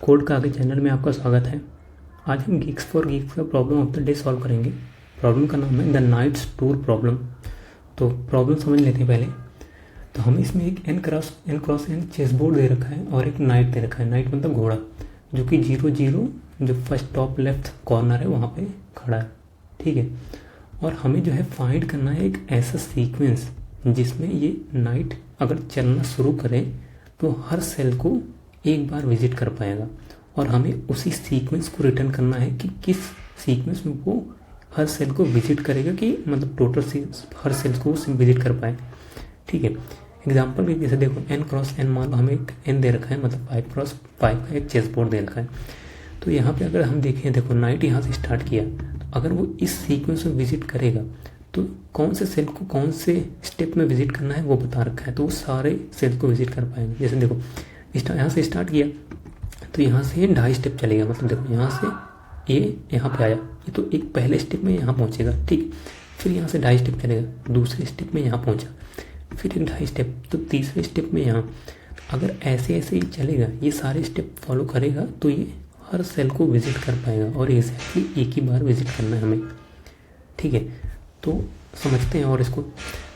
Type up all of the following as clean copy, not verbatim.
Code का आगे channel में आपका स्वागत है। आज हम गीक्स फॉर गीक्स का problem of the day solve करेंगे। प्रॉब्लम का नाम है द नाइट्स टूर प्रॉब्लम। तो प्रॉब्लम समझ लेते हैं पहले। तो हमें इसमें एक n x n chess board दे रखा है और एक नाइट दे रखा है। नाइट मतलब घोड़ा, जो कि 0 0 जो फर्स्ट टॉप लेफ्ट कॉर्नर है वहाँ पे खड़ा है। ठीक है, और हमें जो है फाइंड करना है एक ऐसा सीक्वेंस जिसमें ये नाइट अगर चलना शुरू करे तो हर सेल को एक बार विजिट कर पाएगा, और हमें उसी सीक्वेंस को रिटर्न करना है कि किस सीक्वेंस में वो हर सेल को विजिट करेगा, कि मतलब टोटल हर सेल को विजिट कर पाए। ठीक है, एग्जाम्पल भी जैसे देखो n×n मान लो हमें एक n दे रखा है, मतलब 5×5 का एक चेस बोर्ड दे रखा है। तो यहाँ पे अगर हम देखें, देखो नाइट यहाँ से स्टार्ट किया, तो अगर वो इस सीक्वेंस में विजिट करेगा तो कौन से सेल को कौन से स्टेप में विजिट करना है वो बता रखा है, तो वो सारे सेल को विजिट कर पाएंगे। जैसे देखो यहाँ से स्टार्ट किया तो यहाँ से 2.5 स्टेप चलेगा, मतलब देखो यहाँ से ये यहाँ पे आया, ये तो एक पहले स्टेप में यहाँ पहुँचेगा। ठीक, फिर यहाँ से 2.5 स्टेप चलेगा, दूसरे स्टेप में यहाँ पहुँचा, फिर 2.5 स्टेप, तो तीसरे स्टेप में यहाँ। अगर ऐसे ऐसे ही चलेगा, ये सारे स्टेप फॉलो करेगा, तो ये हर सेल को विजिट कर पाएगा, और एग्जैक्टली एक ही बार विजिट करना है हमें। ठीक है, तो समझते हैं। और इसको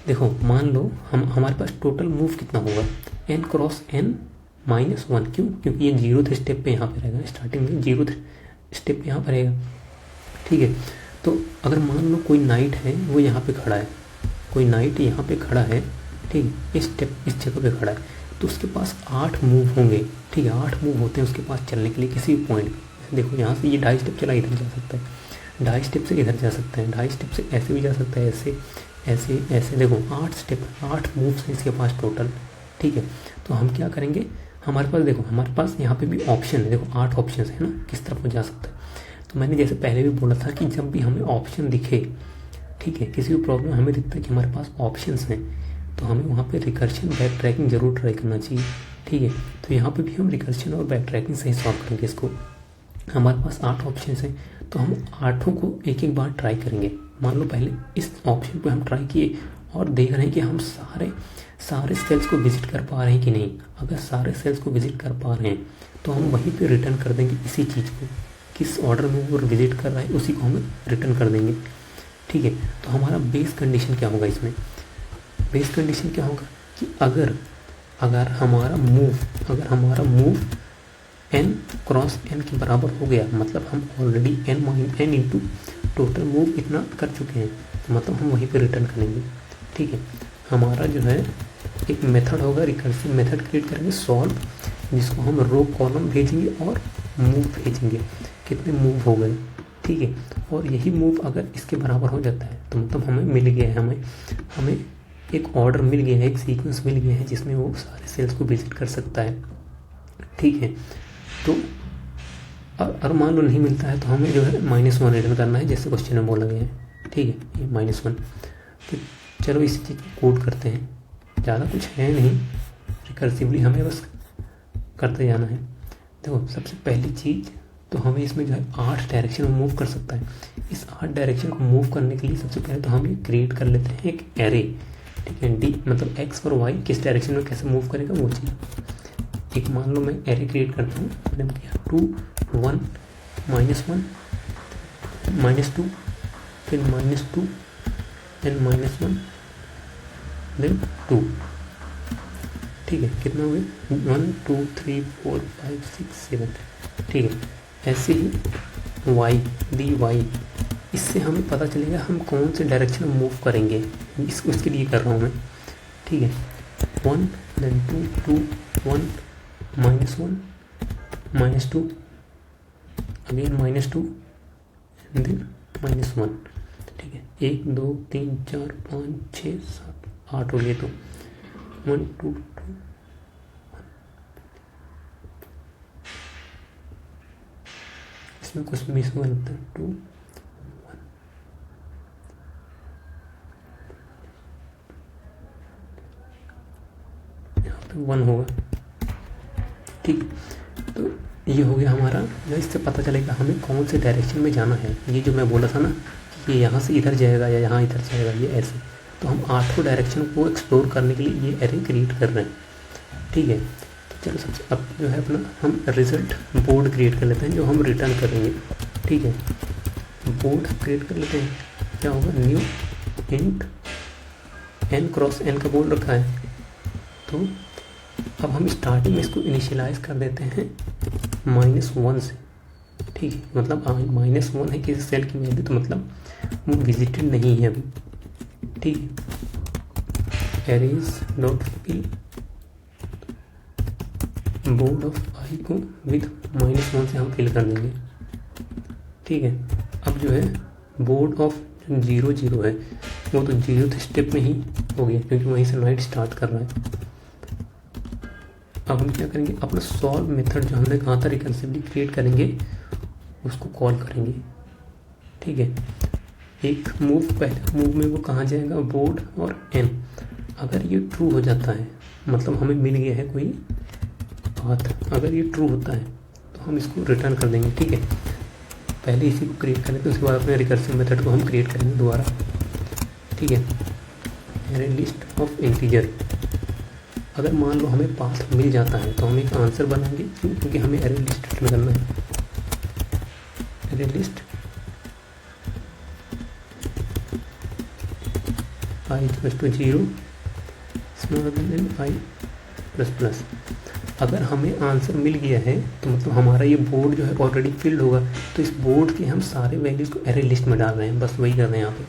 देखो, मान लो हमारे पास टोटल मूव कितना होगा, n×n-1। क्यों? क्योंकि ये 0th स्टेप पे यहाँ पे रहेगा, स्टार्टिंग में 0th स्टेप पे यहाँ पे रहेगा। ठीक है, तो अगर मान लो कोई नाइट है वो यहाँ पे खड़ा है, कोई नाइट यहाँ पे खड़ा है, ठीक, इस जगह पे खड़ा है, तो उसके पास 8 मूव होंगे। ठीक है, 8 मूव होते हैं उसके पास चलने के लिए किसी भी पॉइंट पे। देखो यहाँ से ये 2.5 स्टेप चला, इधर जा सकता है, 2.5 स्टेप से इधर जा सकता है, 2.5 स्टेप से ऐसे भी जा सकता है, ऐसे ऐसे ऐसे। देखो 8 स्टेप, 8 मूव्स हैं इसके पास टोटल। ठीक है, तो हम क्या करेंगे, हमारे पास देखो, हमारे पास यहाँ पे भी ऑप्शन है, देखो 8 ऑप्शन है ना, किस तरफ वो जा सकता है। तो मैंने जैसे पहले भी बोला था कि जब भी हमें ऑप्शन दिखे, ठीक है, किसी भी प्रॉब्लम हमें दिखता है कि हमारे पास ऑप्शंस हैं, तो हमें वहाँ पे रिकर्शन बैक ट्रैकिंग जरूर ट्राई करना चाहिए। ठीक है, तो यहाँ पे भी हम रिकर्शन और बैक ट्रैकिंग से ही सॉल्व करेंगे इसको। हमारे पास 8 ऑप्शन हैं, तो हम 8 को एक एक बार ट्राई करेंगे। मान लो पहले इस ऑप्शन पे हम ट्राई किए और देख रहे हैं कि हम सारे सेल्स को विजिट कर पा रहे हैं कि नहीं। अगर सारे सेल्स को विजिट कर पा रहे हैं तो हम वहीं पे रिटर्न कर देंगे इसी चीज़ को, किस ऑर्डर में वो विजिट कर रहा है उसी को हम रिटर्न कर देंगे। ठीक है, तो हमारा बेस कंडीशन क्या होगा इसमें, बेस कंडीशन क्या होगा कि अगर हमारा मूव n×n के बराबर हो गया, मतलब हम already n into total move इतना कर चुके हैं, तो मतलब हम वहीं पे रिटर्न करेंगे। ठीक है, हमारा जो है एक मेथड होगा, रिकर्सिव मेथड क्रिएट करेंगे सॉल्व, जिसको हम रो कॉलम भेजेंगे और मूव भेजेंगे, कितने मूव हो गए। ठीक है, और यही मूव अगर इसके बराबर हो जाता है तो मतलब हमें मिल गया है, हमें एक ऑर्डर मिल गया है, एक सीक्वेंस मिल गया है जिसमें वो सारे सेल्स को विजिट कर सकता है। ठीक है, तो अगर मान लो नहीं मिलता है तो हमें जो है -1 रिटर्न करना है, जैसे क्वेश्चन में बोला गया है। ठीक है, ये -1। तो चलो इसी चीज़ को कोड करते हैं, ज़्यादा कुछ है नहीं, रिकर्सिवली हमें बस करते जाना है। देखो सबसे पहली चीज़, तो हमें इसमें जो है 8 डायरेक्शन में मूव कर सकता है। इस 8 डायरेक्शन को मूव करने के लिए सबसे पहले तो हम ये क्रिएट कर लेते हैं एक एरे। ठीक है, डी मतलब x और y किस डायरेक्शन में कैसे मूव करेगा वो चीज़। एक मान लो मैं एरे क्रिएट करता हूँ, मैंने किया 2 1 -1 -2 फिर -2 देन -1 देन 2। ठीक है, कितना हो गया 1 2 3 4 5 6 7। ठीक है, ऐसे ही y dy, इससे हमें पता चलेगा हम कौन से डायरेक्शन में मूव करेंगे, उसके लिए कर रहा हूँ मैं। ठीक है, 1 देन 2 2 1 -1 -2 अगेन -2 देन -1। ठीक है, 1 2 3 4 5 6 7 8 हो गए, तो 1 2 2 इसमें कुछ मिस हुआ लगता है, 2 1 यहाँ पे 1 होगा। ठीक, तो ये हो गया हमारा, जो इससे पता चलेगा हमें कौन से डायरेक्शन में जाना है। ये जो मैं बोला था ना कि ये यहाँ से इधर जाएगा या यहाँ इधर जाएगा, ये ऐसे, तो हम 8 डायरेक्शन को एक्सप्लोर करने के लिए ये एरे क्रिएट कर रहे हैं। ठीक है, तो चलो सबसे अब जो है अपना हम रिजल्ट बोर्ड क्रिएट कर लेते हैं जो हम रिटर्न करेंगे। ठीक है, बोर्ड क्रिएट कर लेते हैं। क्या होगा, new int n cross n का बोर्ड रखा है। तो अब हम स्टार्टिंग में इसको इनिशियलाइज कर देते हैं -1 से। ठीक है, मतलब -1 है किसी सेल की वैल्यू, तो मतलब वो विजिटेड नहीं है अभी। ठीक है, arrays dot fill board of I को विद -1 से हम फिल कर देंगे। ठीक है, अब जो है बोर्ड ऑफ 0 0 है वो तो 0th स्टेप में ही हो गया क्योंकि वहीं से नाइट स्टार्ट कर रहा है। अब हम क्या करेंगे, अपना सॉल्व मेथड जो हमने कहा था रिकर्सिवली क्रिएट करेंगे उसको कॉल करेंगे। ठीक है, एक मूव, पहले मूव में वो कहाँ जाएगा, बोर्ड और n। अगर ये ट्रू हो जाता है मतलब हमें मिल गया है कोई पाथ, अगर ये ट्रू होता है तो हम इसको रिटर्न कर देंगे। ठीक है, पहले इसी को क्रिएट कर लेते हैं, उसके बाद अपने रिकर्सिव मेथड को हम क्रिएट करेंगे दोबारा। ठीक है, एरे लिस्ट ऑफ इंटीजर। अगर मान लो हमें पाथ मिल जाता है तो हम एक आंसर बनाएंगे क्योंकि हमें एरे लिस्ट रिटर्न करना है। Array list i equals to 0 smaller than i plus plus. अगर हमें आंसर मिल गया है तो मतलब हमारा ये बोर्ड जो है ऑलरेडी फिल्ड होगा, तो इस बोर्ड के हम सारे वैल्यूज़ को एरे लिस्ट में डाल रहे हैं, बस वही कर रहे हैं यहाँ पे।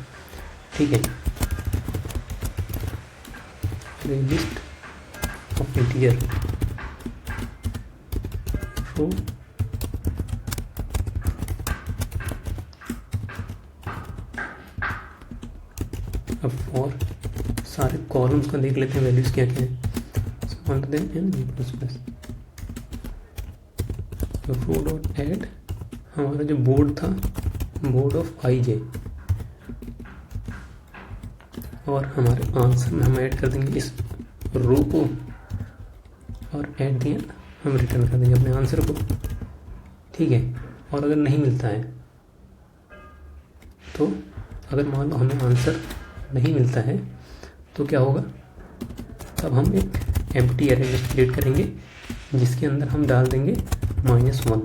ठीक है, एरे लिस्ट ऑफ इंटीजर रो अब फॉर सारे कॉलम्स का देख लेते हैं वैल्यूज़ क्या क्या है। Smaller than n plus plus. Row dot add हमारा जो बोर्ड था, बोर्ड ऑफ आई जे, और हमारे आंसर में हम ऐड कर देंगे इस रो को, और एट द एंड हम रिटर्न कर देंगे अपने आंसर को। ठीक है, और अगर नहीं मिलता है तो अगर मान लो हमें आंसर नहीं मिलता है तो क्या होगा, तब हम एक एम्प्टी एरे लिस्ट क्रिएट करेंगे जिसके अंदर हम डाल देंगे -1।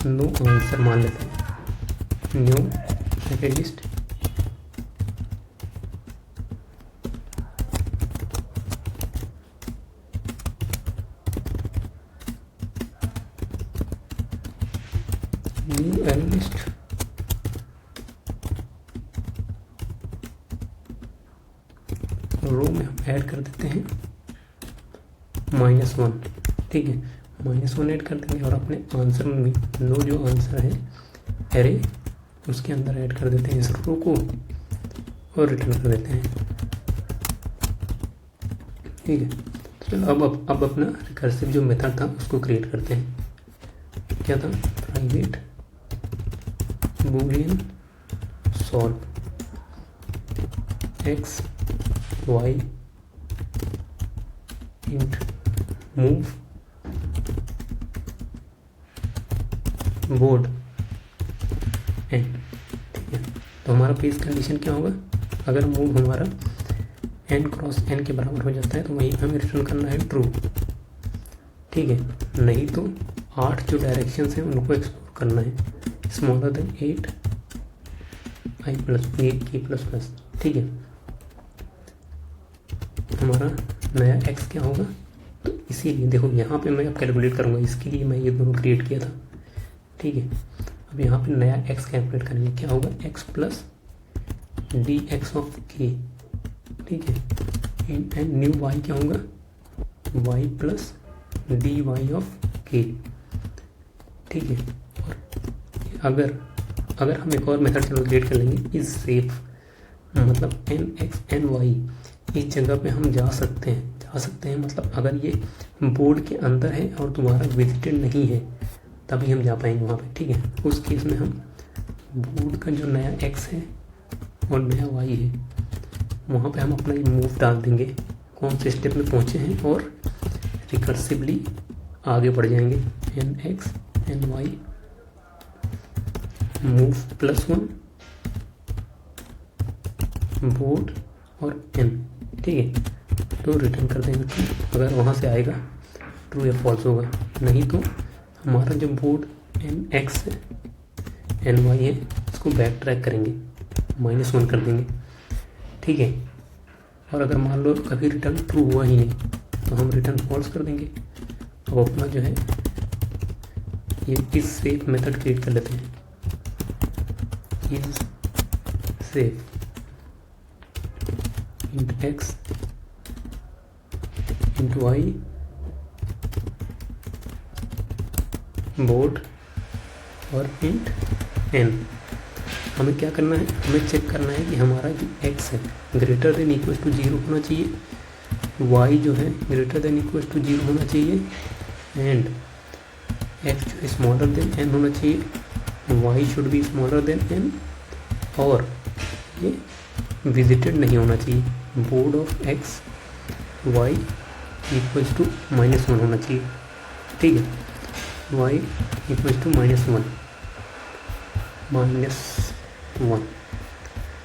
नो आंसर मान लेते हैं, new array list new array list row में हम ऐड कर देते हैं -1। ठीक है, -1 ऐड कर देंगे और अपने आंसर में भी नो जो आंसर है एरे उसके अंदर ऐड कर देते हैं इस रो को और रिटर्न कर देते हैं। ठीक है, तो चलो अब अपना रिकर्सिव जो मेथड था उसको क्रिएट करते हैं। क्या था, private Boolean solve x y int move board n। ठीक है, तो हमारा पेज कंडीशन क्या होगा, अगर मूव हमारा n क्रॉस n के बराबर हो जाता है तो वहीं हमें रिटर्न करना है ट्रू। ठीक है, नहीं तो 8 जो डायरेक्शंस हैं उनको एक्सप्लोर करना है, स्मॉलर देन 8 i प्लस के प्लस प्लस। ठीक है, हमारा नया x क्या होगा, तो इसीलिए देखो यहाँ पे मैं अब कैलकुलेट करूँगा, इसके लिए मैं ये दोनों क्रिएट किया था। ठीक है, अब यहाँ पे नया x कैलकुलेट करेंगे, क्या होगा x plus d x of k. ठीक है, एंड न्यू y क्या होगा, y plus d y of k. ठीक है, और अगर हम एक और मेथड चलो क्रिएट कर लेंगे, इज सेफ मतलब n(x)(ny) इस जगह पे हम जा सकते हैं मतलब अगर ये बोर्ड के अंदर है और दोबारा विजिटेड नहीं है तभी हम जा पाएंगे वहाँ पे। ठीक है, उस केस में हम बोर्ड का जो नया x है और नया y है वहाँ पे हम अपना ये मूव डाल देंगे, कौन से स्टेप में पहुँचे हैं, और रिकर्सिवली आगे बढ़ जाएंगे। n(x)(ny) मूव +1 बोर्ड और n, ठीक है। तो रिटर्न कर देंगे ट्रू, अगर वहाँ से आएगा ट्रू या फॉल्स होगा, नहीं तो हमारा जो बोर्ड nx है ny है इसको बैक ट्रैक करेंगे, -1 कर देंगे, ठीक है। और अगर मान लो कभी रिटर्न ट्रू हुआ ही नहीं तो हम रिटर्न फॉल्स कर देंगे। अब अपना जो है ये इस सेफ मेथड क्रिएट कर लेते हैं, इज सेफ int x int y board और इंट एन। हमें क्या करना है, हमें चेक करना है कि हमारा जो x है ग्रेटर देन इक्वल टू 0 होना चाहिए, y जो है ग्रेटर देन इक्वल टू 0 होना चाहिए, एंड x जो है स्मॉलर देन n होना चाहिए, y should be smaller than n, और ये विजिटेड नहीं होना चाहिए। Board of x y equals to -1 होना चाहिए, ठीक है। y इक्वल्स टू -1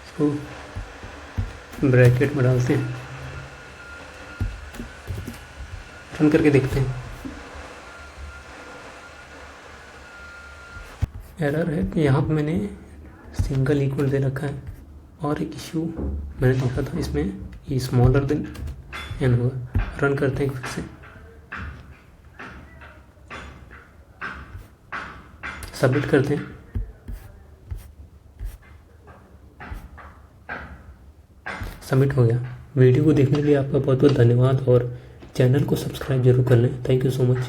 इसको ब्रैकेट में डालते हैं, रन करके देखते हैं। एरर है कि यहाँ पे मैंने सिंगल इक्वल दे रखा है, और एक इशू मैंने देखा था इसमें ये स्मॉलर देन n होगा। रन करते हैं फिर से, सबमिट करते हैं। सबमिट हो गया। वीडियो को देखने के लिए आपका बहुत बहुत धन्यवाद, और चैनल को सब्सक्राइब जरूर कर लें। Thank you so much.